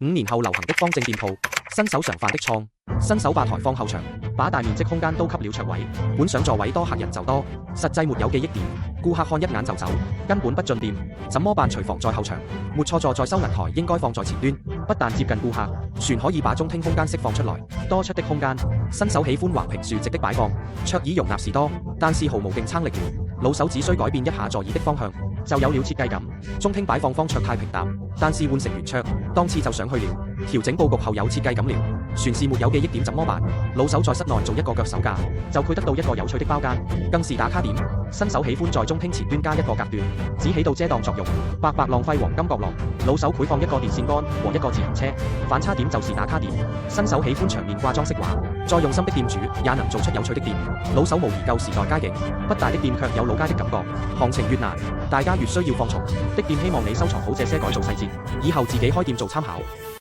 5年後流行的方正店鋪，新手常犯的錯，新手吧台放後牆，把大面積空間都給了桌位，本想座位多客人就多，實際沒有記憶點，顧客看一眼就走，根本不進店，怎麼辦？廚房在後牆，沒錯，坐在收銀台應該放在前端，不但接近顧客，船可以把中廳空間釋放出來，多出的空間，新手喜歡橫平豎直的擺放，桌椅容納士多，但是毫無勁撐力了，老手只需改變一下座椅的方向，就有了設計感。中廳擺放方桌太平淡，但是換成圓桌，檔次就上去了。調整佈局後有設計感了。船是沒有記憶點怎麼辦？老手在室內做一個腳手架，就配得到一個有趣的包間，更是打卡點。新手喜歡在中廳前端加一個隔斷，只起到遮擋作用，白白浪費黃金角落。老手繪放一個電線桿和一個自行車，反差點就是打卡點。新手喜歡牆面掛裝飾畫，再用心的店主也能做出有趣的店。老手無疑舊時代街景，不大的店卻有老街的感覺。行情越難，大家越需要放鬆的店，希望你收藏好這些改造細節，以後自己開店做參考。